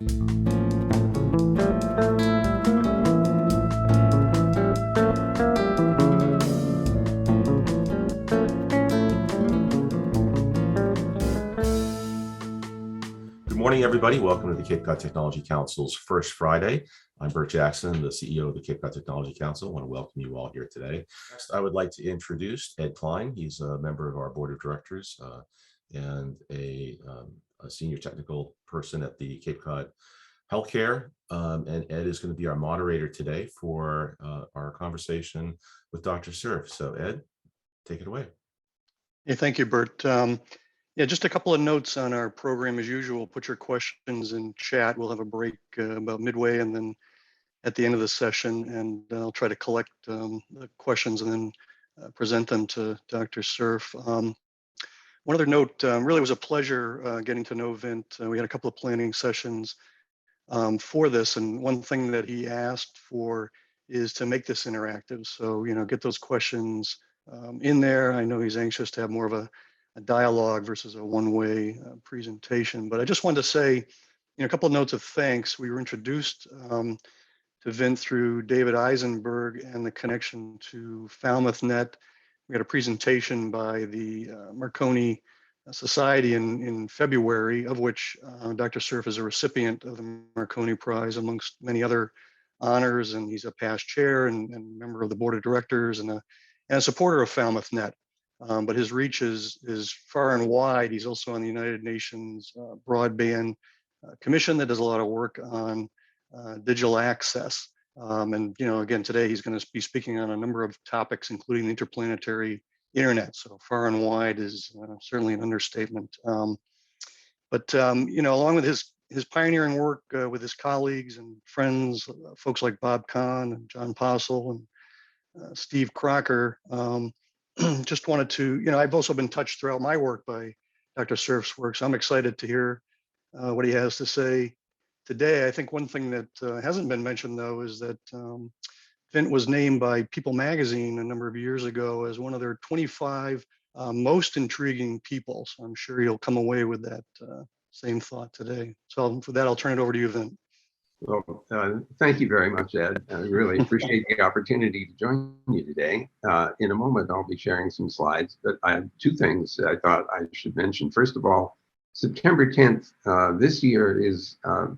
Good morning, everybody. Welcome to the Cape Cod Technology Council's first Friday. I'm Bert Jackson, the CEO of the Cape Cod Technology Council. I want to welcome you all here today. Next, I would like to introduce Ed Klein. He's a member of our board of directors and a senior technical person at the Cape Cod Healthcare. And Ed is going to be our moderator today for our conversation with Dr. Cerf. So Ed, take it away. Yeah, thank you, Bert. Yeah, just a couple of notes on our program as usual. Put your questions in chat. We'll have a break about midway and then at the end of the session, and I'll try to collect the questions and then present them to Dr. Cerf. One other note, really was a pleasure getting to know Vint. We had a couple of planning sessions for this, and one thing that he asked for is to make this interactive. So, get those questions in there. I know he's anxious to have more of a dialogue versus a one-way presentation. But I just wanted to say, a couple of notes of thanks. We were introduced to Vint through David Eisenberg and the connection to FalmouthNet. We had a presentation by the Marconi Society in February, of which Dr. Cerf is a recipient of the Marconi Prize, amongst many other honors. And he's a past chair and member of the board of directors and a supporter of FalmouthNet. But his reach is far and wide. He's also on the United Nations Broadband Commission that does a lot of work on digital access. And again, today he's going to be speaking on a number of topics, including the Interplanetary Internet. So far and wide is certainly an understatement. But along with his pioneering work with his colleagues and friends, folks like Bob Kahn and John Postal and Steve Crocker. Just wanted to, I've also been touched throughout my work by Dr. Cerf's work, so I'm excited to hear what he has to say today. I think one thing that hasn't been mentioned, though, is that Vint was named by People magazine a number of years ago as one of their 25 most intriguing people. So I'm sure you'll come away with that same thought today. So for that, I'll turn it over to you, Vint. Well, thank you very much, Ed. I really appreciate the opportunity to join you today. In a moment, I'll be sharing some slides, but I have two things I thought I should mention. First of all, September 10th this year is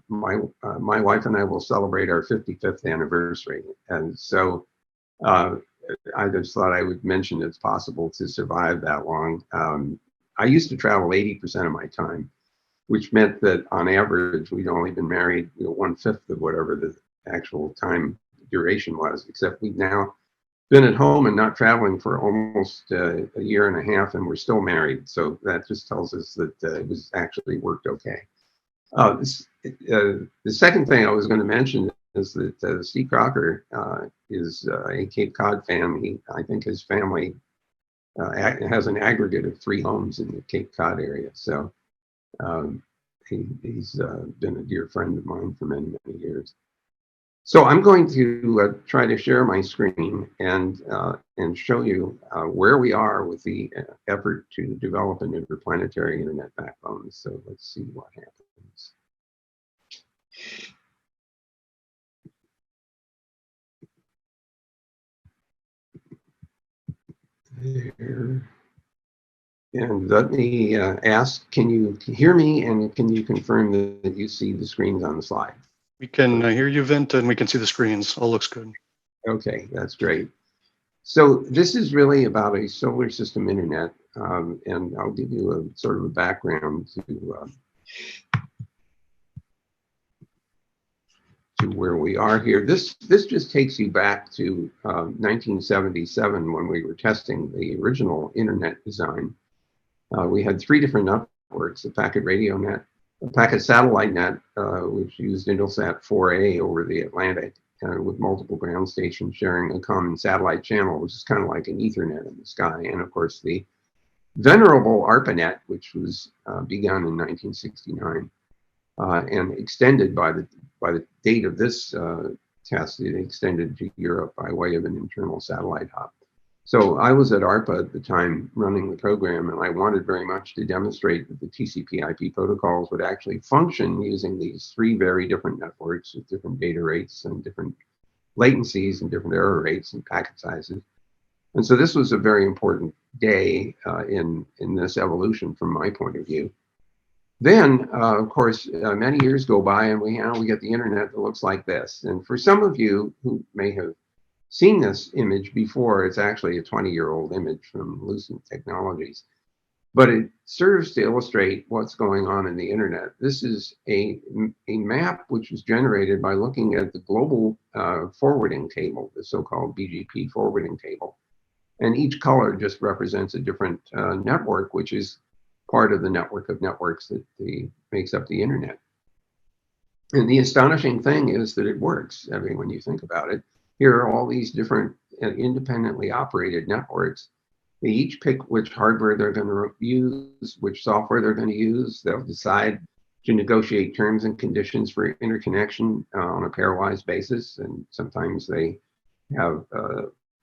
my wife and I will celebrate our 55th anniversary. And so I just thought I would mention it's possible to survive that long. I used to travel 80% of my time, which meant that on average, we'd only been married 1/5 of whatever the actual time duration was, except we've now been at home and not traveling for almost a year and a half, and we're still married. So that just tells us that it was actually worked okay. The second thing I was going to mention is that Steve Crocker is a Cape Cod fan. I think his family has an aggregate of 3 homes in the Cape Cod area. So he's been a dear friend of mine for many, many years. So I'm going to try to share my screen and show you where we are with the effort to develop an interplanetary internet backbone. So let's see what happens. There. And let me ask, can you hear me, and can you confirm that you see the screens on the slide? We can hear you, Vint, and we can see the screens. All looks good. Okay, that's great. So this is really about a solar system internet, and I'll give you a sort of a background to where we are here. This just takes you back to 1977 when we were testing the original internet design. We had 3 different networks: a packet radio net, a packet satellite net, which used Intelsat 4A over the Atlantic, with multiple ground stations sharing a common satellite channel, which is kind of like an Ethernet in the sky, and of course the venerable ARPANET, which was begun in 1969 and extended by the date of this test. It extended to Europe by way of an internal satellite hub. So I was at ARPA at the time running the program, and I wanted very much to demonstrate that the TCP/IP protocols would actually function using these three very different networks with different data rates and different latencies and different error rates and packet sizes. And so this was a very important day in this evolution from my point of view. Then, of course, many years go by, and we get the internet that looks like this. And for some of you who may have seen this image before, it's actually a 20-year-old image from Lucent Technologies, but it serves to illustrate what's going on in the internet. This is a map which was generated by looking at the global forwarding table, the so-called BGP forwarding table. And each color just represents a different network, which is part of the network of networks that makes up the internet. And the astonishing thing is that it works. I mean, when you think about it, here are all these different independently operated networks. They each pick which hardware they're going to use, which software they're going to use. They'll decide to negotiate terms and conditions for interconnection on a pairwise basis. And sometimes they have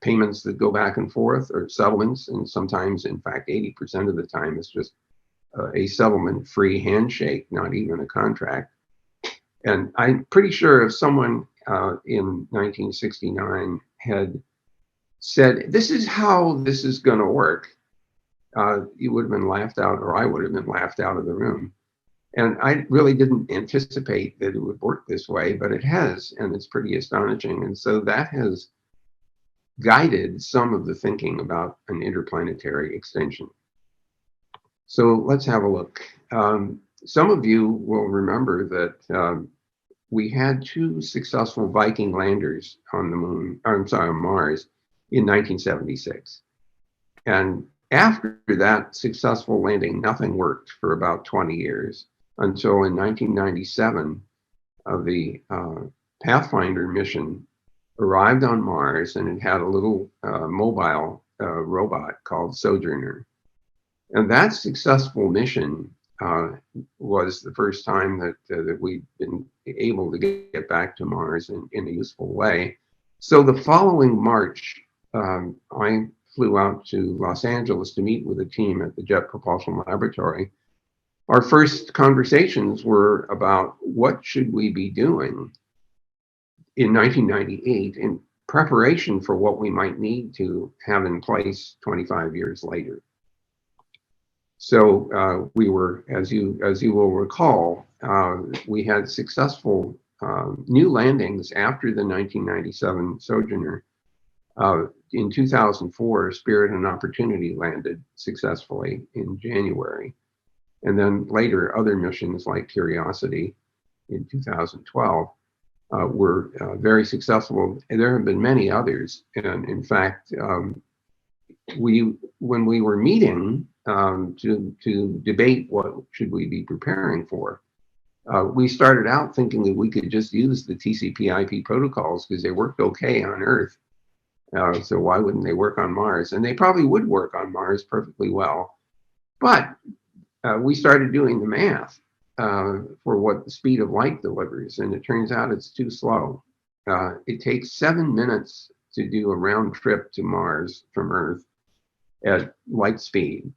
payments that go back and forth, or settlements. And sometimes, in fact, 80% of the time, it's just a settlement-free handshake, not even a contract. And I'm pretty sure if someone in 1969 had said, this is how this is going to work, you would have been laughed out, or I would have been laughed out of the room. And I really didn't anticipate that it would work this way, but it has, and it's pretty astonishing. And so that has guided some of the thinking about an interplanetary extension. So let's have a look. Some of you will remember that we had two successful Viking landers on the moon, I'm sorry, on Mars in 1976. And after that successful landing, nothing worked for about 20 years until in 1997, the Pathfinder mission arrived on Mars, and it had a little mobile robot called Sojourner. And that successful mission was the first time that we've been able to get back to Mars in a useful way. So the following March, I flew out to Los Angeles to meet with a team at the Jet Propulsion Laboratory. Our first conversations were about what should we be doing in 1998 in preparation for what we might need to have in place 25 years later. So we were, as you will recall, we had successful new landings after the 1997 Sojourner. In 2004, Spirit and Opportunity landed successfully in January. And then later, other missions like Curiosity in 2012 were very successful. And there have been many others. And in fact, when we were meeting to debate what should we be preparing for, we started out thinking that we could just use the TCP/IP protocols because they worked okay on Earth. So why wouldn't they work on Mars? And they probably would work on Mars perfectly well. But we started doing the math for what the speed of light delivers, and it turns out it's too slow. It takes 7 minutes to do a round trip to Mars from Earth at light speed.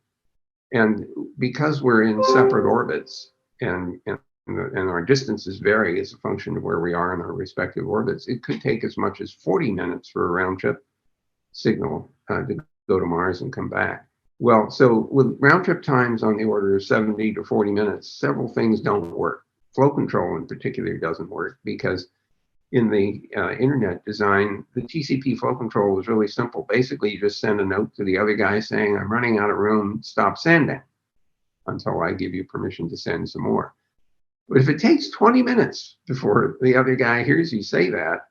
And because we're in separate orbits and our distances vary as a function of where we are in our respective orbits, it could take as much as 40 minutes for a round trip signal to go to Mars and come back. Well, so with round trip times on the order of 70 to 40 minutes, several things don't work. Flow control in particular doesn't work because in the internet design, the TCP flow control is really simple. Basically, you just send a note to the other guy saying, I'm running out of room, stop sending until I give you permission to send some more. But if it takes 20 minutes before the other guy hears you say that,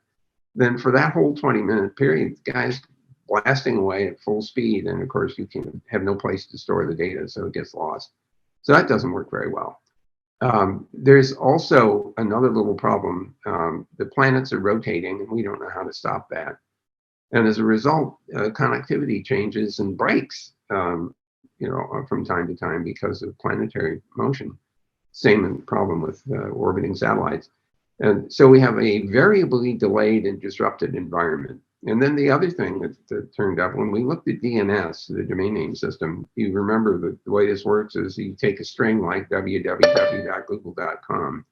then for that whole 20-minute period, the guy's blasting away at full speed. And of course, you can have no place to store the data, so it gets lost. So that doesn't work very well. There's also another little problem. The planets are rotating, and we don't know how to stop that. And as a result, connectivity changes and breaks, from time to time because of planetary motion. Same problem with orbiting satellites. And so we have a variably delayed and disrupted environment. And then the other thing that turned up, when we looked at DNS, the domain name system, you remember the way this works is you take a string like www.google.com,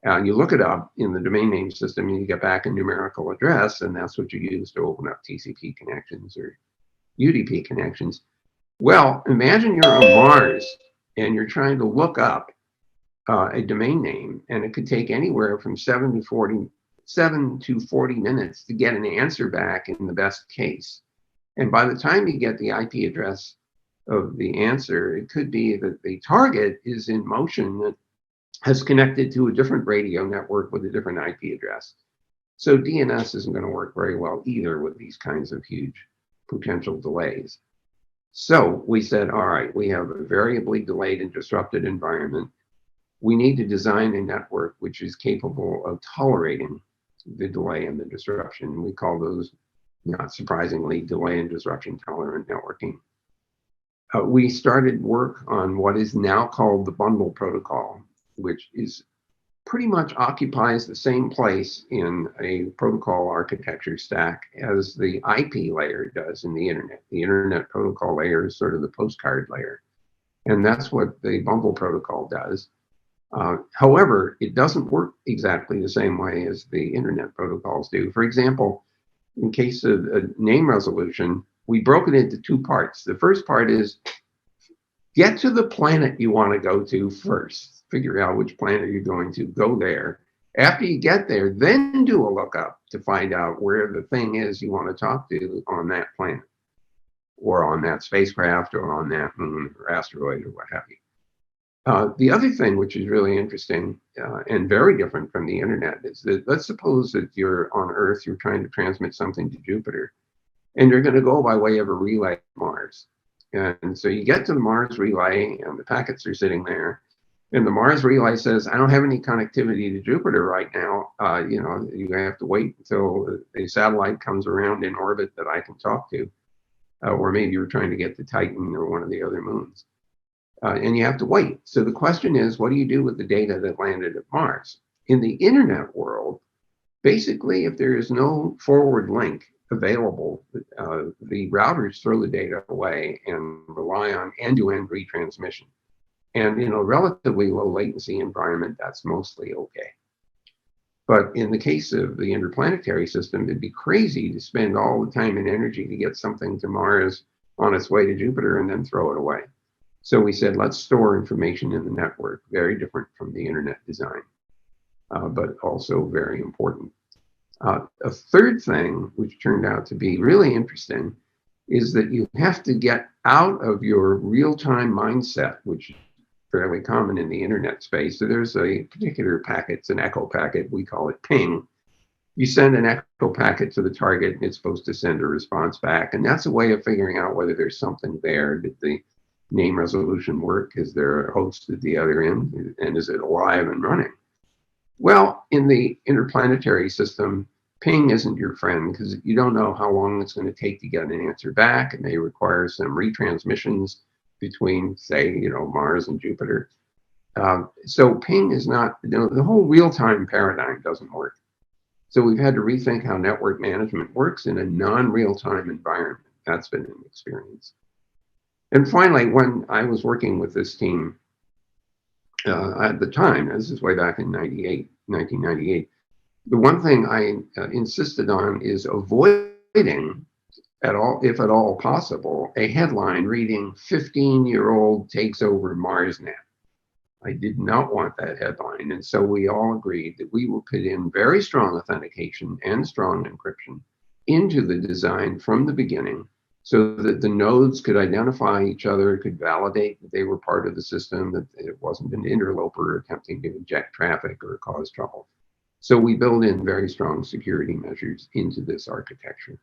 and you look it up in the domain name system, and you get back a numerical address, and that's what you use to open up TCP connections or UDP connections. Well, imagine you're on Mars, and you're trying to look up a domain name, and it could take anywhere from 7 to 40 minutes to get an answer back in the best case. And by the time you get the IP address of the answer, it could be that the target is in motion that has connected to a different radio network with a different IP address. So DNS isn't going to work very well either with these kinds of huge potential delays. So we said, all right, we have a variably delayed and disrupted environment. We need to design a network which is capable of tolerating the delay and the disruption. We call those, not surprisingly, delay and disruption tolerant networking. We started work on what is now called the bundle protocol, which is pretty much occupies the same place in a protocol architecture stack as the IP layer does in the internet. The internet protocol layer is sort of the postcard layer. And that's what the bundle protocol does. However, it doesn't work exactly the same way as the internet protocols do. For example, in case of name resolution, we broke it into two parts. The first part is get to the planet you want to go to first. Figure out which planet you're going to, go there. After you get there, then do a lookup to find out where the thing is you want to talk to on that planet, or on that spacecraft, or on that moon or asteroid or what have you. The other thing which is really interesting and very different from the internet is that let's suppose that you're on Earth, you're trying to transmit something to Jupiter, and you're going to go by way of a relay to Mars. And so you get to the Mars relay, and the packets are sitting there, and the Mars relay says, I don't have any connectivity to Jupiter right now. You have to wait until a satellite comes around in orbit that I can talk to. Or maybe you're trying to get to Titan or one of the other moons. And you have to wait. So the question is, what do you do with the data that landed at Mars? In the internet world, basically, if there is no forward link available, the routers throw the data away and rely on end-to-end retransmission. And in a relatively low latency environment, that's mostly okay. But in the case of the interplanetary system, it'd be crazy to spend all the time and energy to get something to Mars on its way to Jupiter and then throw it away. So we said, let's store information in the network, very different from the internet design, but also very important. A third thing, which turned out to be really interesting, is that you have to get out of your real-time mindset, which is fairly common in the internet space. So there's a particular packet, it's an echo packet, we call it ping. You send an echo packet to the target, and it's supposed to send a response back. And that's a way of figuring out whether there's something there. Did the name resolution work? Is there a host at the other end? And is it alive and running? Well, in the interplanetary system, ping isn't your friend because you don't know how long it's going to take to get an answer back. It may require some retransmissions between, say, Mars and Jupiter. So ping is not, the whole real-time paradigm doesn't work. So we've had to rethink how network management works in a non-real-time environment. That's been an experience. And finally, when I was working with this team at the time, this is way back in 1998, the one thing I insisted on is avoiding if at all possible, a headline reading 15-year-old takes over MarsNet. I did not want that headline. And so we all agreed that we will put in very strong authentication and strong encryption into the design from the beginning so that the nodes could identify each other, could validate that they were part of the system, that it wasn't an interloper attempting to inject traffic or cause trouble. So we build in very strong security measures into this architecture.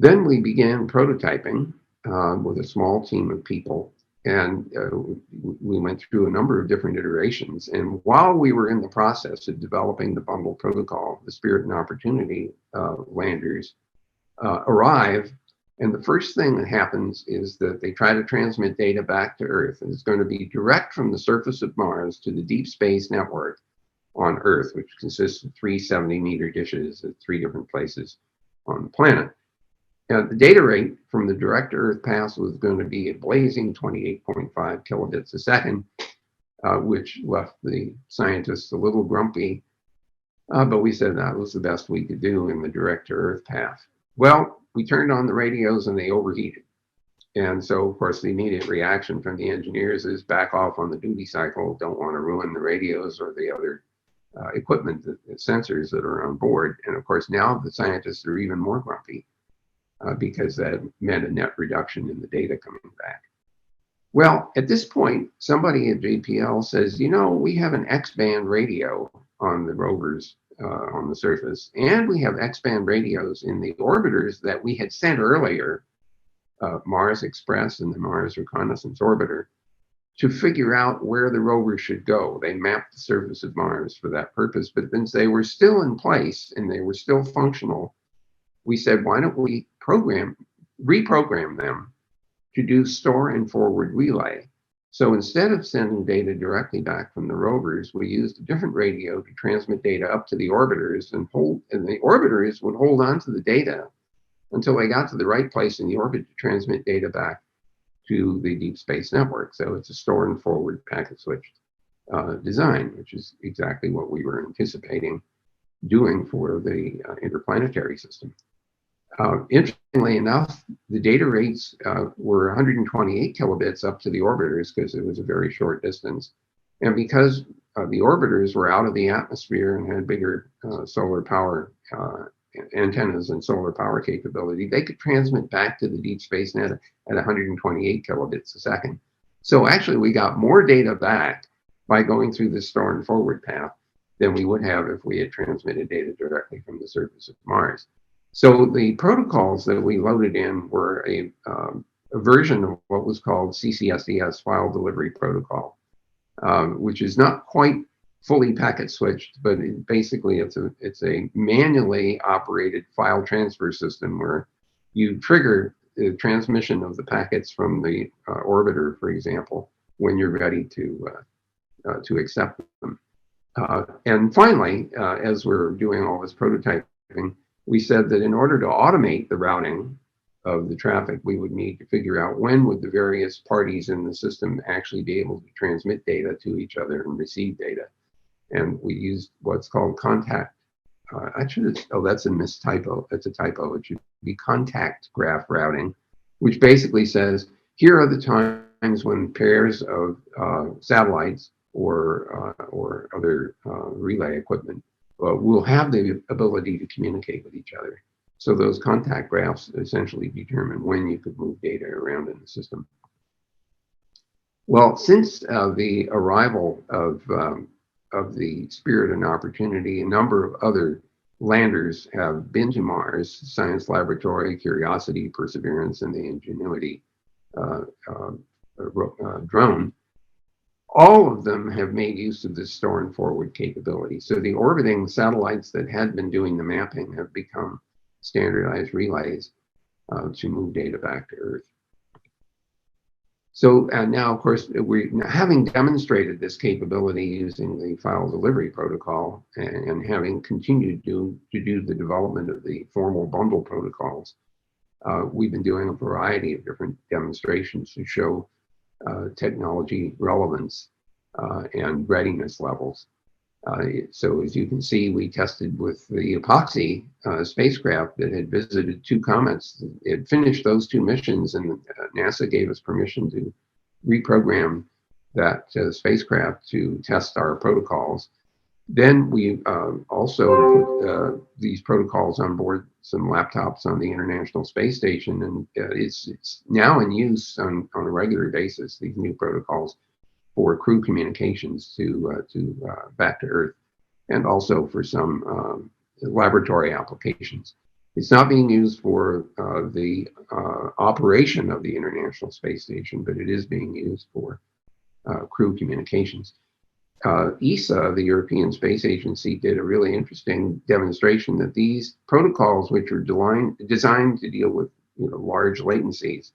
Then we began prototyping with a small team of people, and we went through a number of different iterations. And while we were in the process of developing the bundle protocol, the Spirit and Opportunity landers arrive, and the first thing that happens is that they try to transmit data back to Earth, and it's going to be direct from the surface of Mars to the deep space network. on Earth, which consists of 3 70-meter dishes at 3 different places on the planet. And the data rate from the direct-to-Earth pass was going to be a blazing 28.5 kilobits a second, which left the scientists a little grumpy. But we said that was the best we could do in the direct-to-Earth path. Well, we turned on the radios and they overheated. And so, of course, the immediate reaction from the engineers is back off on the duty cycle, don't want to ruin the radios or the other equipment, the sensors that are on board. And of course, now the scientists are even more grumpy because that meant a net reduction in the data coming back. Well, at this point, somebody at JPL says, you know, we have an X-band radio on the rovers on the surface, and we have X-band radios in the orbiters that we had sent earlier, Mars Express and the Mars Reconnaissance Orbiter, to figure out where the rover should go. They mapped the surface of Mars for that purpose, but since they were still in place and they were still functional, we said, why don't we reprogram them to do store and forward relay? So instead of sending data directly back from the rovers, we used a different radio to transmit data up to the orbiters, and the orbiters would hold on to the data until they got to the right place in the orbit to transmit data back to the Deep Space Network. So it's a store and forward packet switched design, which is exactly what we were anticipating doing for the interplanetary system. Interestingly enough, the data rates were 128 kilobits up to the orbiters because it was a very short distance. And because the orbiters were out of the atmosphere and had bigger solar power antennas and solar power capability, they could transmit back to the Deep Space Net at 128 kilobits a second. So actually, we got more data back by going through this store and forward path than we would have if we had transmitted data directly from the surface of Mars. So the protocols that we loaded in were a version of what was called CCSDS, File Delivery Protocol, which is not quite fully packet switched, but basically it's a manually operated file transfer system where you trigger the transmission of the packets from the orbiter, for example, when you're ready to accept them. And finally, as we're doing all this prototyping, we said that in order to automate the routing of the traffic, we would need to figure out when would the various parties in the system actually be able to transmit data to each other and receive data. And we used what's called contact. That's a mistypo. That's a typo. It should be contact graph routing, which basically says, here are the times when pairs of satellites or other relay equipment will have the ability to communicate with each other. So those contact graphs essentially determine when you could move data around in the system. Well, since the arrival of the Spirit and Opportunity, a number of other landers have been to Mars: Science Laboratory, Curiosity, Perseverance, and the Ingenuity drone. All of them have made use of this store and forward capability. So the orbiting satellites that had been doing the mapping have become standardized relays to move data back to Earth. So now, of course, having demonstrated this capability using the file delivery protocol and having continued to do the development of the formal bundle protocols, we've been doing a variety of different demonstrations to show technology relevance and readiness levels. So as you can see, we tested with the epoxy spacecraft that had visited 2 comets. It had finished those 2 missions, and NASA gave us permission to reprogram that spacecraft to test our protocols. Then we also put these protocols on board some laptops on the International Space Station, and it's now in use on a regular basis, these new protocols, for crew communications to back to Earth, and also for some laboratory applications. It's not being used for the operation of the International Space Station, but it is being used for crew communications. ESA, the European Space Agency, did a really interesting demonstration that these protocols, which are designed to deal with large latencies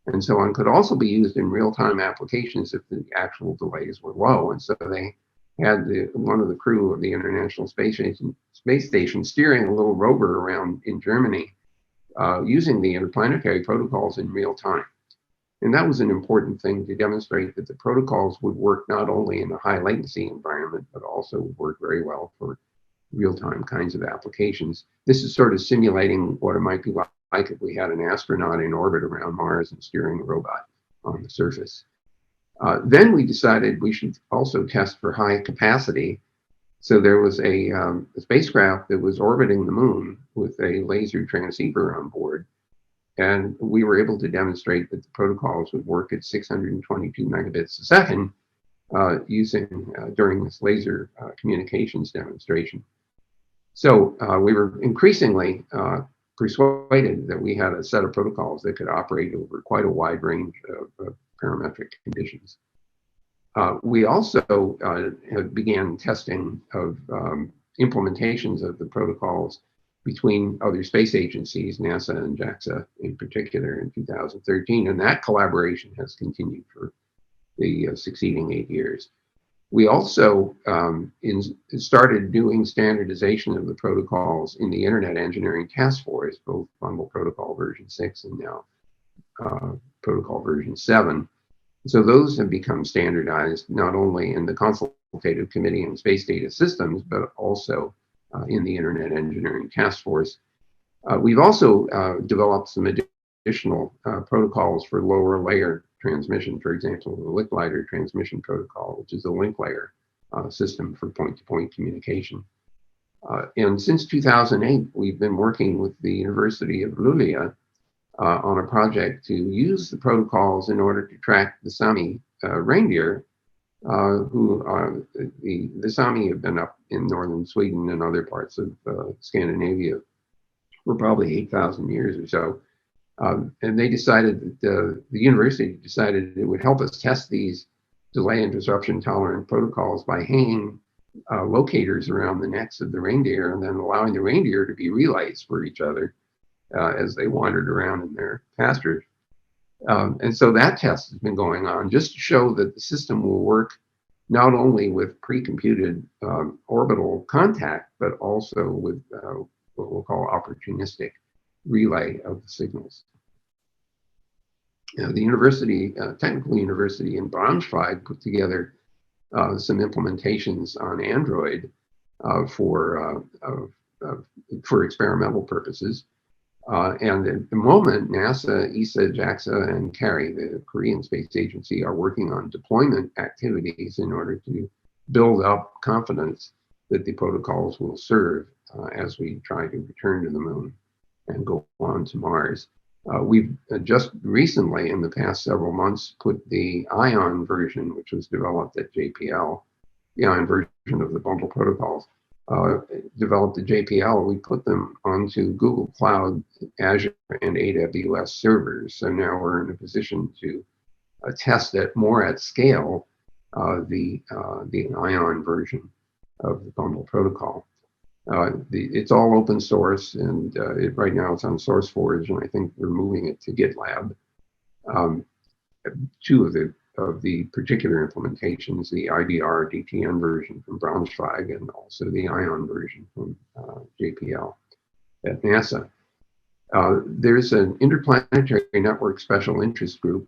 and so on, could also be used in real-time applications if the actual delays were low. And so they had one of the crew of the International Space Station steering a little rover around in Germany using the interplanetary protocols in real time. And that was an important thing to demonstrate that the protocols would work not only in a high latency environment, but also would work very well for real-time kinds of applications. This is sort of simulating what it might be like if we had an astronaut in orbit around Mars and steering a robot on the surface. Then we decided we should also test for high capacity. So there was a spacecraft that was orbiting the moon with a laser transceiver on board. And we were able to demonstrate that the protocols would work at 622 megabits a second during this laser communications demonstration. So we were increasingly persuaded that we had a set of protocols that could operate over quite a wide range of parametric conditions. We also began testing of implementations of the protocols between other space agencies, NASA and JAXA in particular, in 2013, and that collaboration has continued for the succeeding 8 years. We also started doing standardization of the protocols in the Internet Engineering Task Force, both Bundle Protocol version 6 and now Protocol version 7. So those have become standardized not only in the Consultative Committee on Space Data Systems, but also in the Internet Engineering Task Force. We've also developed some additional protocols for lower layer transmission, for example, the Licklider transmission protocol, which is a link layer system for point-to-point communication. And since 2008, we've been working with the University of Luleå on a project to use the protocols in order to track the Sami reindeer, the Sami have been up in northern Sweden and other parts of Scandinavia for probably 8,000 years or so. And they decided that the university decided it would help us test these delay and disruption tolerant protocols by hanging locators around the necks of the reindeer and then allowing the reindeer to be relays for each other as they wandered around in their pastures. And so that test has been going on just to show that the system will work not only with pre-computed orbital contact, but also with what we'll call opportunistic relay of the signals. The university, technical university in Braunschweig put together some implementations on Android for experimental purposes. And at the moment, NASA, ESA, JAXA, and CARI, the Korean Space Agency, are working on deployment activities in order to build up confidence that the protocols will serve as we try to return to the moon and go on to Mars. We've just recently, in the past several months, put the ION version, which was developed at JPL, the ION version of the bundle protocols, developed at JPL. We put them onto Google Cloud, Azure, and AWS servers. So now we're in a position to test it more at scale, the ION version of the bundle protocol. It's all open source, and right now it's on SourceForge, and I think we're moving it to GitLab. Two of the particular implementations, the IBR DTN version from Braunschweig and also the ION version from JPL at NASA. There's an Interplanetary Network Special Interest Group,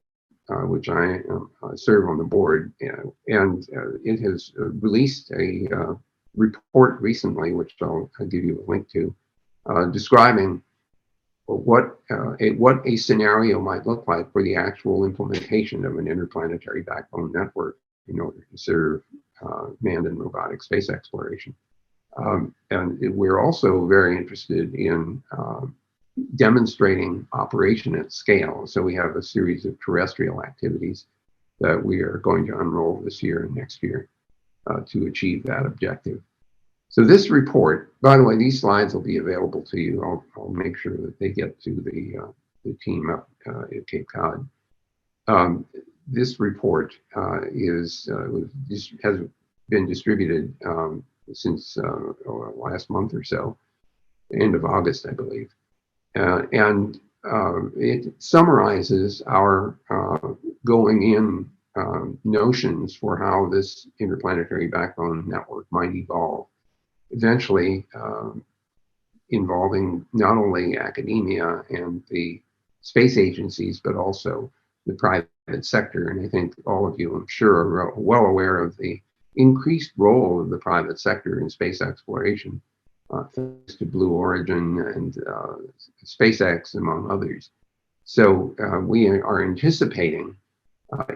which I serve on the board, and it has released a report recently, which I'll give you a link to, describing what a scenario might look like for the actual implementation of an interplanetary backbone network in order to serve manned and robotic space exploration. And we're also very interested in demonstrating operation at scale. So we have a series of terrestrial activities that we are going to unroll this year and next year to achieve that objective. So this report, by the way, these slides will be available to you. I'll make sure that they get to the team up at Cape Cod. This report has been distributed since last month or so, the end of August, I believe. And it summarizes our going in notions for how this interplanetary backbone network might evolve, eventually involving not only academia and the space agencies, but also the private sector. And I think all of you, I'm sure, are well aware of the increased role of the private sector in space exploration, thanks to Blue Origin and SpaceX, among others. So we are anticipating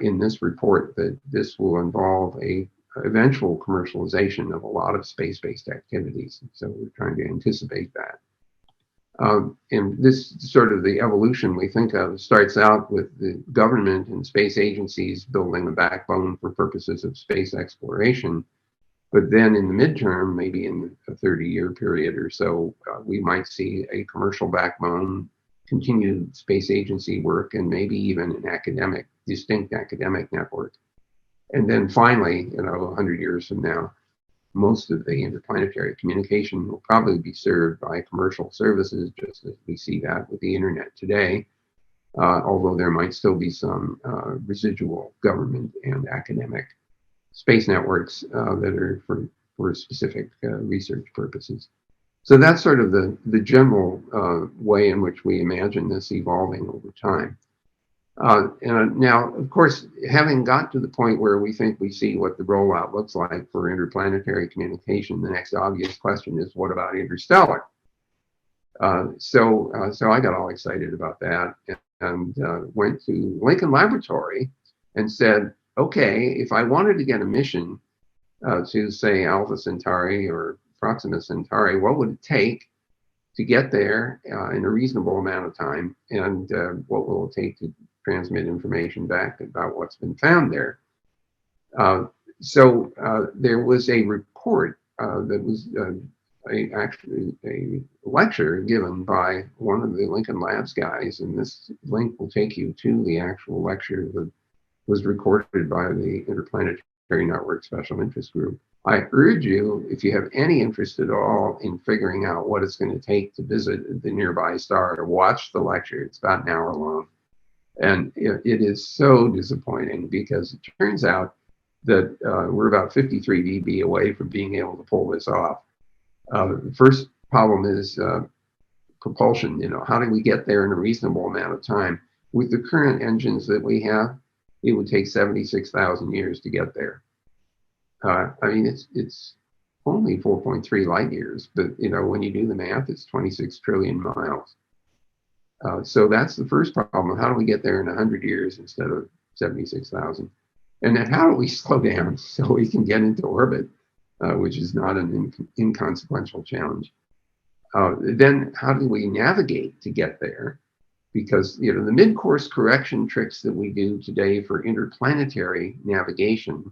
in this report that this will involve a eventual commercialization of a lot of space-based activities. So we're trying to anticipate that. And this sort of the evolution we think of starts out with the government and space agencies building a backbone for purposes of space exploration. But then in the midterm, maybe in a 30-year period or so, we might see a commercial backbone, continued space agency work, and maybe even an distinct academic network. And then finally, 100 years from now, most of the interplanetary communication will probably be served by commercial services, just as we see that with the internet today, although there might still be some residual government and academic space networks that are for specific research purposes. So that's sort of the general way in which we imagine this evolving over time. And now, of course, having got to the point where we think we see what the rollout looks like for interplanetary communication, the next obvious question is, what about interstellar? So I got all excited about that and went to Lincoln Laboratory and said, okay, if I wanted to get a mission to, say, Alpha Centauri or Proxima Centauri, what would it take to get there in a reasonable amount of time, and what will it take to transmit information back about what's been found there? So there was a report that was actually a lecture given by one of the Lincoln Labs guys, and this link will take you to the actual lecture that was recorded by the Interplanetary Network Special Interest Group. I urge you, if you have any interest at all in figuring out what it's going to take to visit the nearby star, to watch the lecture. It's about an hour long. And it is so disappointing because it turns out that we're about 53 dB away from being able to pull this off. The first problem is propulsion. How do we get there in a reasonable amount of time? With the current engines that we have, it would take 76,000 years to get there. I mean, it's only 4.3 light years, but when you do the math, it's 26 trillion miles. So that's the first problem. How do we get there in 100 years instead of 76,000? And then how do we slow down so we can get into orbit, which is not an inconsequential challenge? Then how do we navigate to get there? Because the mid-course correction tricks that we do today for interplanetary navigation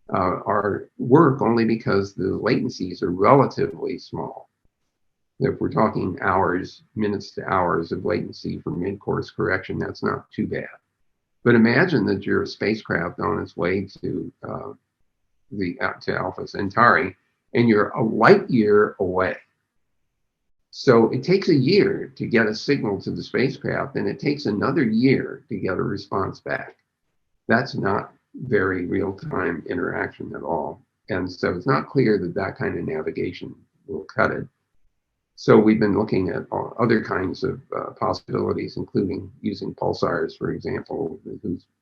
are work only because the latencies are relatively small. If we're talking hours, minutes to hours of latency for mid-course correction, that's not too bad. But imagine that you're a spacecraft on its way to Alpha Centauri, and you're a light year away. So it takes a year to get a signal to the spacecraft, and it takes another year to get a response back. That's not very real-time interaction at all. And so it's not clear that that kind of navigation will cut it. So we've been looking at other kinds of possibilities, including using pulsars, for example,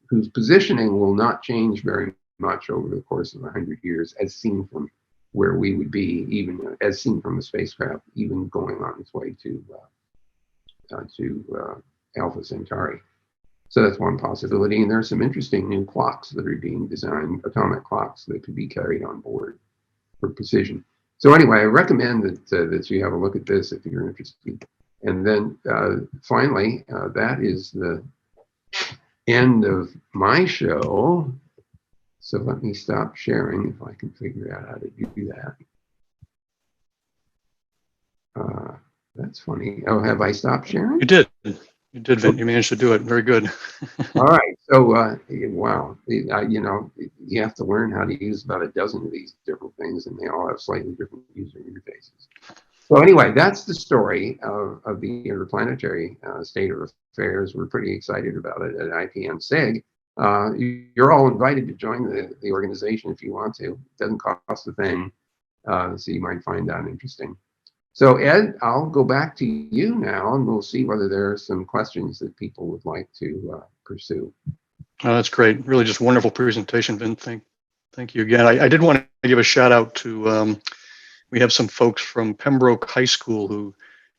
whose positioning will not change very much over the course of 100 years, as seen from where we would be, even as seen from the spacecraft, even going on its way to Alpha Centauri. So that's one possibility. And there are some interesting new clocks that are being designed, atomic clocks that could be carried on board for precision. So anyway, I recommend that you have a look at this if you're interested. And then finally, that is the end of my show. So let me stop sharing if I can figure out how to do that. That's funny. Oh, have I stopped sharing? You did. You did, Vint. You managed to do it. Very good. All right. So, wow. You have to learn how to use about a dozen of these different things, and they all have slightly different user interfaces. So anyway, that's the story of the interplanetary state of affairs. We're pretty excited about it at IPN SIG. You're all invited to join the organization if you want to. It doesn't cost a thing, so you might find that interesting. So Ed, I'll go back to you now, and we'll see whether there are some questions that people would like to pursue. That's great. Really just wonderful presentation, Vint. Thank you again. I did want to give a shout out to, we have some folks from Pembroke High School who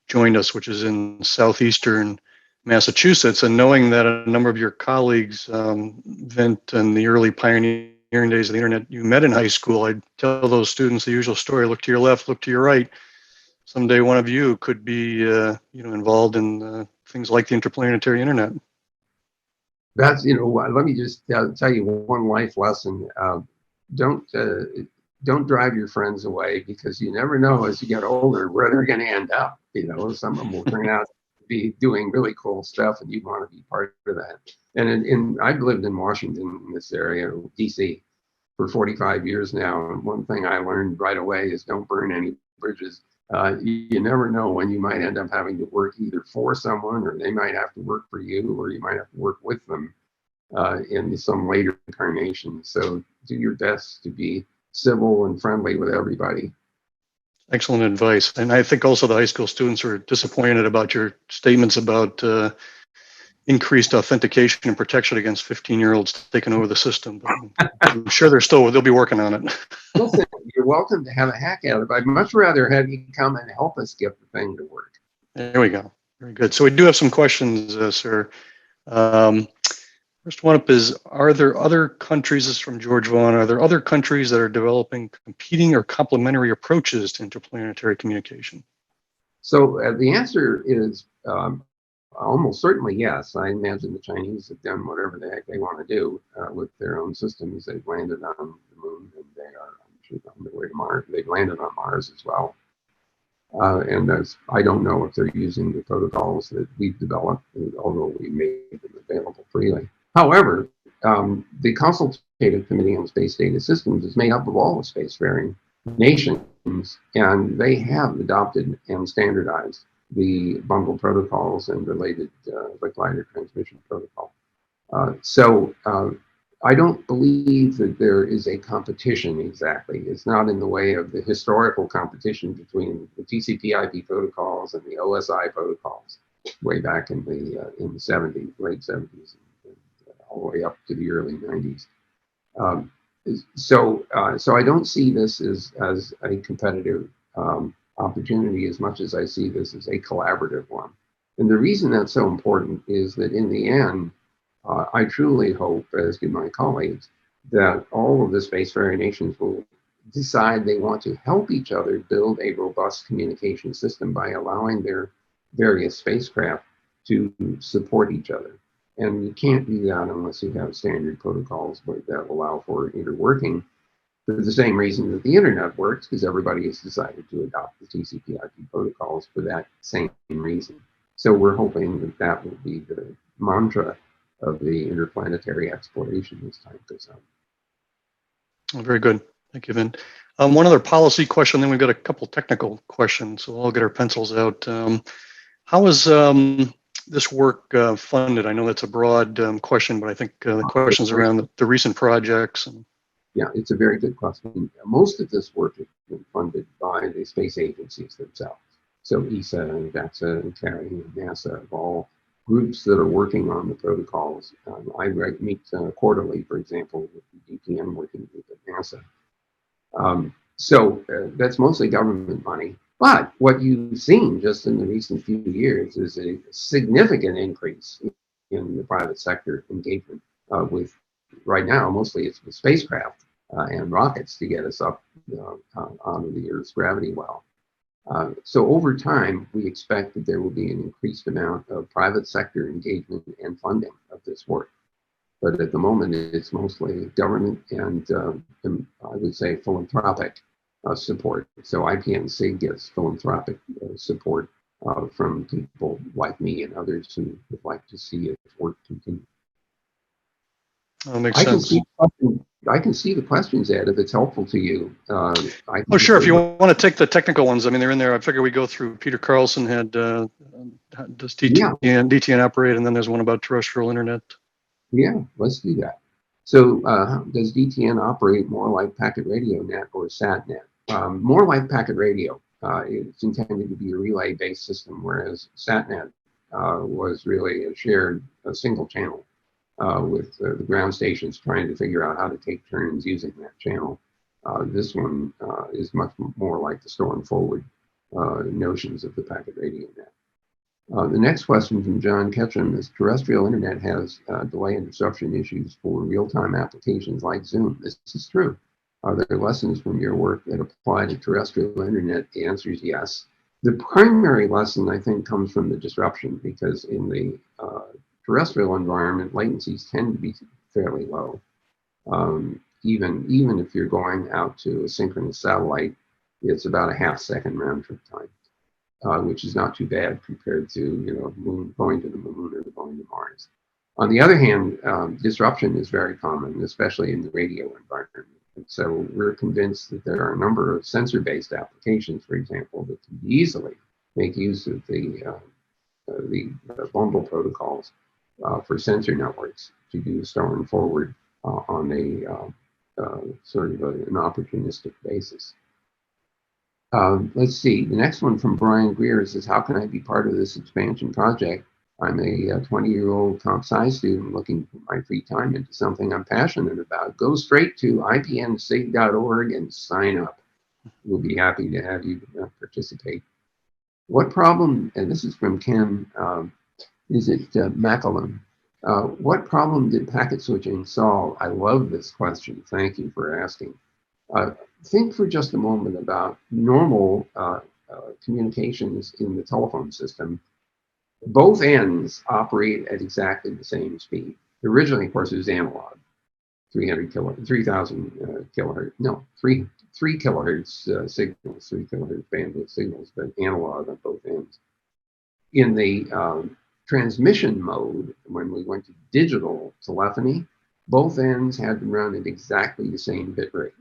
joined us, which is in southeastern Massachusetts. And knowing that a number of your colleagues, Vint, and the early pioneering days of the internet, you met in high school, I'd tell those students the usual story: look to your left, look to your right. Someday one of you could be involved in things like the Interplanetary Internet. That's, let me just tell you one life lesson. Don't drive your friends away, because you never know as you get older where they're going to end up. Some of them will turn out to be doing really cool stuff, and you want to be part of that. And I've lived in Washington, in this area, DC, for 45 years now. And one thing I learned right away is don't burn any bridges. You never know when you might end up having to work either for someone, or they might have to work for you, or you might have to work with them in some later incarnation. So do your best to be civil and friendly with everybody. Excellent advice. And I think also the high school students were disappointed about your statements about increased authentication and protection against 15-year-olds taking over the system. But I'm sure they'll be working on it. Listen, you're welcome to have a hack at it, but I'd much rather have you come and help us get the thing to work. There we go. Very good. So we do have some questions, sir. First one up is, are there other countries, this is from George Vaughn, are there other countries that are developing competing or complementary approaches to interplanetary communication? So the answer is almost certainly yes. I imagine the Chinese have done whatever the heck they want to do with their own systems. They've landed on the moon, and they are, I'm sure, on their way to Mars. They've landed on Mars as well. And I don't know if they're using the protocols that we've developed, although we made them available freely. However, the Consultative Committee on Space Data Systems is made up of all the spacefaring nations, and they have adopted and standardized the bundle protocols and related glider transmission protocol. So I don't believe that there is a competition exactly. It's not in the way of the historical competition between the TCPIP protocols and the OSI protocols way back in the 70s, late 70s. All the way up to the early 90s. So I don't see this as a competitive opportunity as much as I see this as a collaborative one. And the reason that's so important is that in the end, I truly hope, as do my colleagues, that all of the spacefaring nations will decide they want to help each other build a robust communication system by allowing their various spacecraft to support each other. And you can't do that unless you have standard protocols that allow for interworking, for the same reason that the internet works, because everybody has decided to adopt the TCPIP protocols for that same reason. So we're hoping that that will be the mantra of the interplanetary exploration as time goes on. Very good. Thank you, Vin. One other policy question, then we've got a couple technical questions, so I'll get our pencils out. How is this work funded? I know that's a broad question, but I think the question's around the recent projects. Yeah, it's a very good question. Most of this work has been funded by the space agencies themselves. So ESA and JAXA and CARI and NASA have all groups that are working on the protocols. I meet quarterly, for example, with the DTN working group at NASA. So that's mostly government money. But what you've seen just in the recent few years is a significant increase in the private sector engagement with, right now, mostly it's with spacecraft and rockets to get us up onto the Earth's gravity well. So over time, we expect that there will be an increased amount of private sector engagement and funding of this work. But at the moment, it's mostly government and I would say philanthropic support. So IPNC gets philanthropic support from people like me and others who would like to see its work continue. That makes sense. I can see the questions, Ed, if it's helpful to you. Oh, sure. If you want to take the technical ones, I mean, they're in there. I figure we go through. Peter Carlson had does DTN operate, and then there's one about terrestrial internet. Yeah, let's do that. So does DTN operate more like packet radio net or SatNet? More like packet radio. It's intended to be a relay-based system, whereas SatNet was really a single channel with the ground stations trying to figure out how to take turns using that channel. This one is much more like the store and forward notions of the packet radio net. The next question from John Ketchum is terrestrial internet has delay and disruption issues for real-time applications like Zoom. This is true. Are there lessons from your work that apply to terrestrial internet? The answer is yes. The primary lesson, I think, comes from the disruption because in the terrestrial environment, latencies tend to be fairly low. Even if you're going out to a synchronous satellite, it's about a half-second round-trip time. Which is not too bad compared to going to the moon or going to Mars. On the other hand, disruption is very common, especially in the radio environment. And so we're convinced that there are a number of sensor-based applications, for example, that can easily make use of the bundle protocols for sensor networks to do store and forward on a sort of an opportunistic basis. Let's see, the next one from Brian Greer says, how can I be part of this expansion project? I'm a 20-year-old comp sci student looking for my free time into something I'm passionate about. Go straight to ipnsig.org and sign up. We'll be happy to have you participate. What problem, and this is from Ken, is it McAllen? What problem did packet switching solve? I love this question. Thank you for asking. Think for just a moment about normal communications in the telephone system. Both ends operate at exactly the same speed. Originally, of course, it was analog, 3,000 kilohertz, no, 3 kilohertz signals, 3 kilohertz bandwidth signals, but analog on both ends. In the transmission mode, when we went to digital telephony, both ends had to run at exactly the same bit rate,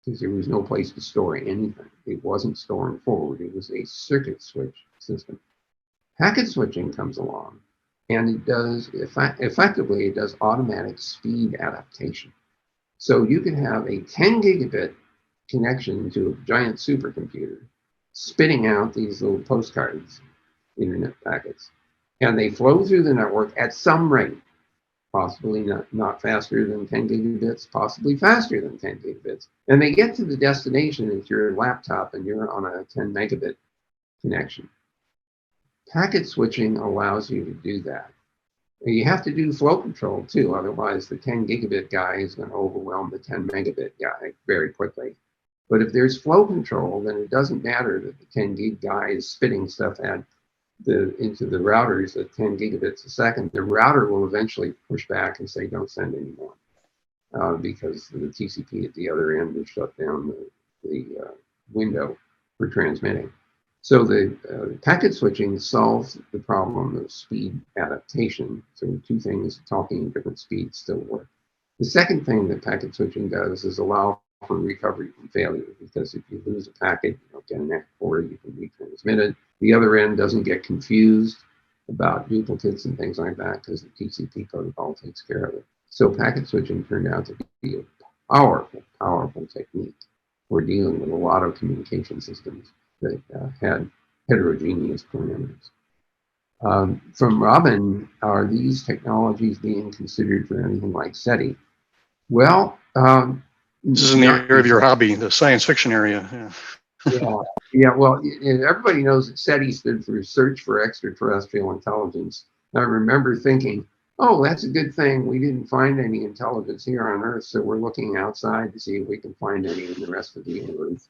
because there was no place to store anything. It wasn't storing forward. It was a circuit switch system. Packet switching comes along, and it does, effectively, it does automatic speed adaptation. So you can have a 10 gigabit connection to a giant supercomputer spitting out these little postcards, internet packets, and they flow through the network at some rate. Possibly not faster than 10 gigabits, possibly faster than 10 gigabits. And they get to the destination at your laptop and you're on a 10 megabit connection. Packet switching allows you to do that. And you have to do flow control too, otherwise the 10 gigabit guy is going to overwhelm the 10 megabit guy very quickly. But if there's flow control, then it doesn't matter that the 10 gig guy is spitting stuff into the routers at 10 gigabits a second. The router will eventually push back and say, don't send anymore, because the TCP at the other end will shut down the window for transmitting. So the packet switching solves the problem of speed adaptation. So two things talking at different speeds still work. The second thing that packet switching does is allow for recovery from failure, because if you lose a packet, you don't get an echo for it, you can retransmit it. The other end doesn't get confused about duplicates and things like that, because the TCP protocol takes care of it. So packet switching turned out to be a powerful, powerful technique for dealing with a lot of communication systems that had heterogeneous parameters. From Robin, are these technologies being considered for anything like SETI? Well, this is in the area of your hobby, the science fiction area. Yeah. Well, everybody knows that SETI stood for Search for Extraterrestrial Intelligence. I remember thinking, oh, that's a good thing. We didn't find any intelligence here on Earth, so we're looking outside to see if we can find any in the rest of the universe.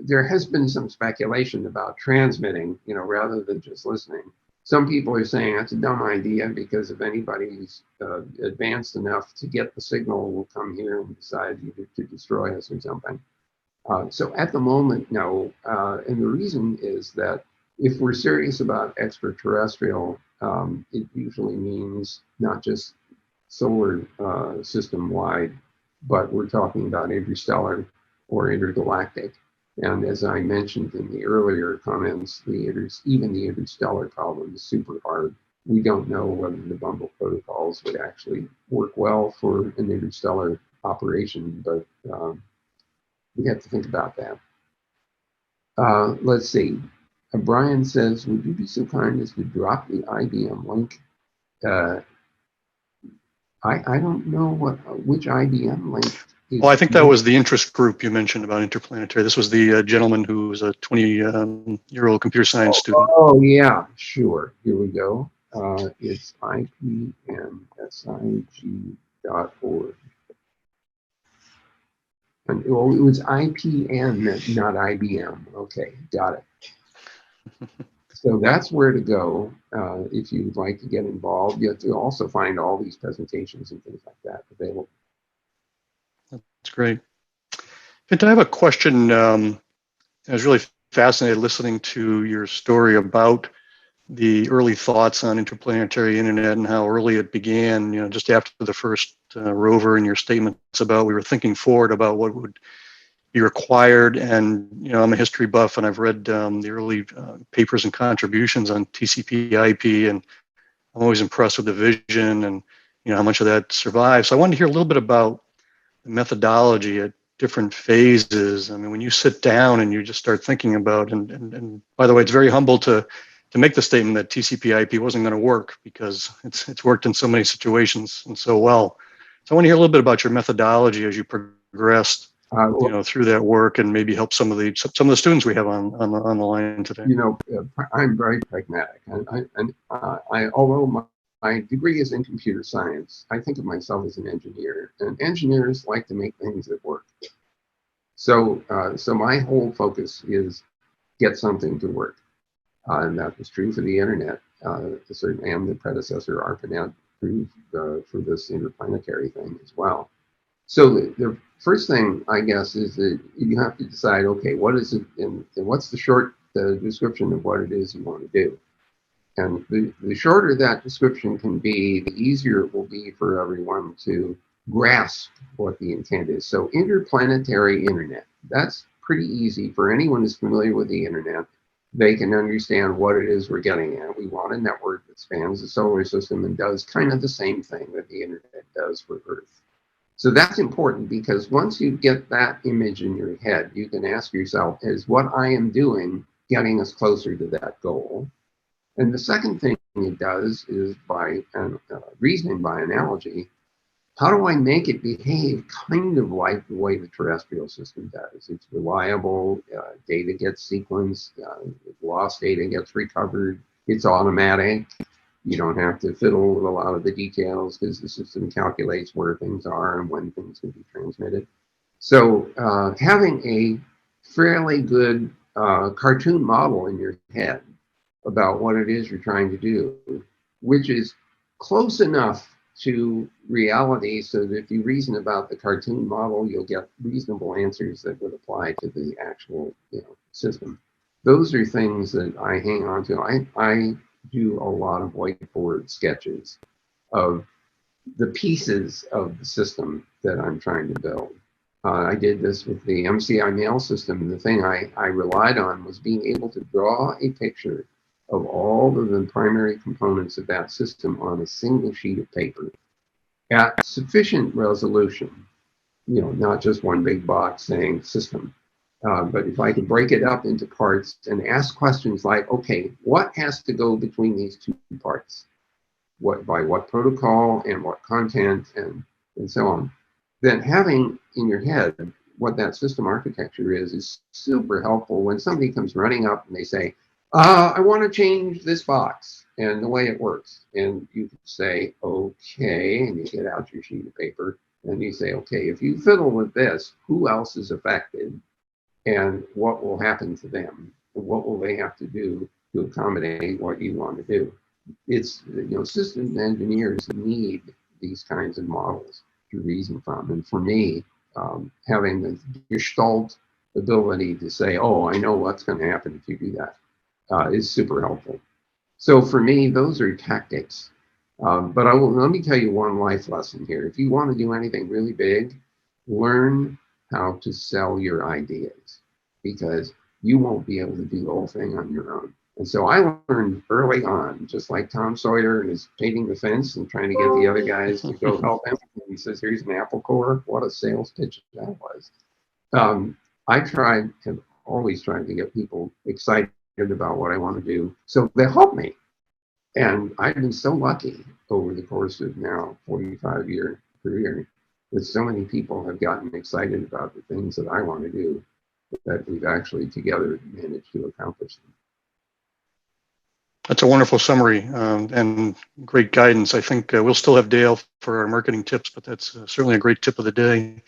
There has been some speculation about transmitting, rather than just listening. Some people are saying that's a dumb idea because if anybody's advanced enough to get the signal, will come here and decide either to destroy us or something. So at the moment, no. And the reason is that if we're serious about extraterrestrial, it usually means not just solar system wide, but we're talking about interstellar or intergalactic. And as I mentioned in the earlier comments, even the interstellar problem is super hard we don't know whether the bundle protocols would actually work well for an interstellar operation, but we have to think about that. Let's see. Brian says, would you be so kind as to drop the IBM link? I don't know which IBM link. Well, I think that was the interest group you mentioned about Interplanetary. This was the gentleman who was a 20-year-old computer science student. Oh, yeah, sure. Here we go. It's ipnsig.org. And, well, it was IPN, not IBM. Okay, got it. So that's where to go if you'd like to get involved. You have to also find all these presentations and things like that available. That's great. Vint, I have a question. I was really fascinated listening to your story about the early thoughts on interplanetary internet and how early it began, just after the first rover, and your statements about we were thinking forward about what would be required. And, I'm a history buff, and I've read the early papers and contributions on TCPIP, and I'm always impressed with the vision and, how much of that survives. So I wanted to hear a little bit about the methodology at different phases. I mean, when you sit down and you just start thinking about, and by the way, it's very humble to make the statement that TCP/IP wasn't going to work, because it's worked in so many situations and so well. So I want to hear a little bit about your methodology as you progressed, through that work, and maybe help some of the students we have on the line today. I'm very pragmatic, although my degree is in computer science, I think of myself as an engineer, and engineers like to make things that work. So my whole focus is get something to work. And that was true for the internet, certainly, and the predecessor ARPANET proved for this interplanetary thing as well. So the first thing, I guess, is that you have to decide, okay, what is it, and what's the short description of what it is you want to do. And the shorter that description can be, the easier it will be for everyone to grasp what the intent is. So interplanetary internet, that's pretty easy for anyone who's familiar with the internet. They can understand what it is we're getting at. We want a network that spans the solar system and does kind of the same thing that the internet does for Earth. So that's important, because once you get that image in your head, you can ask yourself, is what I am doing getting us closer to that goal? And the second thing it does is, by reasoning by analogy, how do I make it behave kind of like the way the terrestrial system does? It's reliable, data gets sequenced, lost data gets recovered, it's automatic. You don't have to fiddle with a lot of the details, because the system calculates where things are and when things can be transmitted. So having a fairly good cartoon model in your head about what it is you're trying to do, which is close enough to reality so that if you reason about the cartoon model, you'll get reasonable answers that would apply to the actual system. Those are things that I hang on to. I do a lot of whiteboard sketches of the pieces of the system that I'm trying to build. I did this with the MCI mail system. The thing I relied on was being able to draw a picture of all of the primary components of that system on a single sheet of paper at sufficient resolution, not just one big box saying system. But if I could break it up into parts and ask questions like, okay, what has to go between these two parts? By what protocol and what content and so on. Then having in your head what that system architecture is super helpful when somebody comes running up and they say, I want to change this box and the way it works. And you can say, okay, and you get out your sheet of paper and you say, okay, if you fiddle with this, who else is affected? And what will happen to them? What will they have to do to accommodate what you want to do? It's, systems engineers need these kinds of models to reason from. And for me, having the gestalt ability to say, oh, I know what's going to happen if you do that, is super helpful. So for me, those are tactics. But let me tell you one life lesson here. If you want to do anything really big, learn how to sell your ideas, because you won't be able to do the whole thing on your own. And so I learned early on, just like Tom Sawyer and his painting the fence and trying to get the other guys to go help him. And he says, here's an apple core. What a sales pitch that was. Have always tried to get people excited about what I want to do. So they help me. And I've been so lucky over the course of now 45-year career that so many people have gotten excited about the things that I want to do that we've actually together managed to accomplish them. That's a wonderful summary and great guidance. I think we'll still have Dale for our marketing tips, but that's certainly a great tip of the day.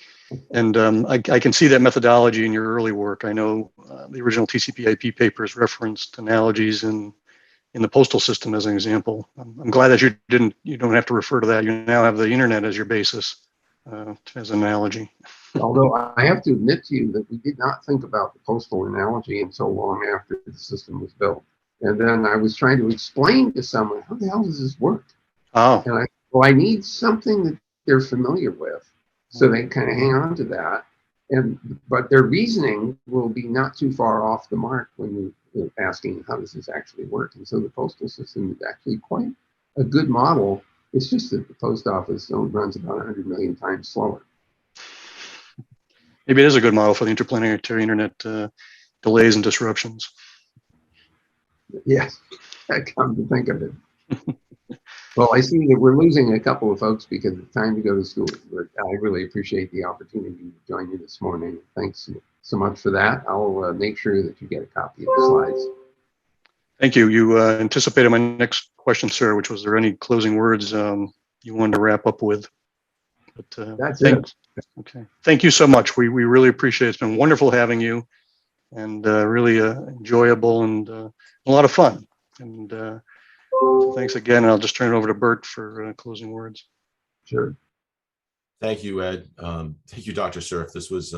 And I can see that methodology in your early work. I know the original TCPIP papers referenced analogies in the postal system as an example. I'm glad that you don't have to refer to that. You now have the internet as your basis as an analogy. Although I have to admit to you that we did not think about the postal analogy until long after the system was built. And then I was trying to explain to someone, how the hell does this work? Oh. And I need something that they're familiar with. So they kind of hang on to that. But their reasoning will be not too far off the mark when you're asking, how does this actually work? And so the postal system is actually quite a good model. It's just that the post office runs about 100 million times slower. Maybe it is a good model for the Interplanetary Internet delays and disruptions. Yes, I come to think of it. Well, I see that we're losing a couple of folks because it's time to go to school. But I really appreciate the opportunity to join you this morning. Thanks so much for that. I'll make sure that you get a copy of the slides. Thank you. You anticipated my next question, sir, which was there any closing words you wanted to wrap up with? But that's it. Okay. Thank you so much. We really appreciate it. It's been wonderful having you and really enjoyable and a lot of fun. And so thanks again. And I'll just turn it over to Bert for closing words. Sure. Thank you, Ed. Thank you, Dr. Cerf. This was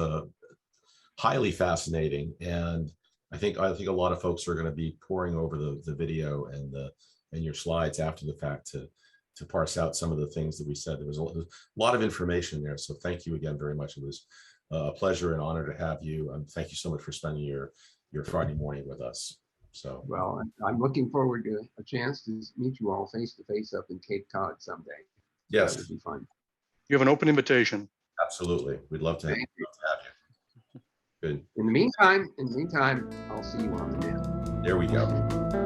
highly fascinating, and I think a lot of folks are going to be poring over the video and your slides after the fact to parse out some of the things that we said. There was a lot of information there, so thank you again very much. It was a pleasure and honor to have you. Thank you so much for spending your Friday morning with us. So, well, I'm looking forward to a chance to meet you all face to face up in Cape Cod someday. Yes, that would be fun. You have an open invitation. Absolutely, we'd love to have you. Good. In the meantime, I'll see you on the net. There we go.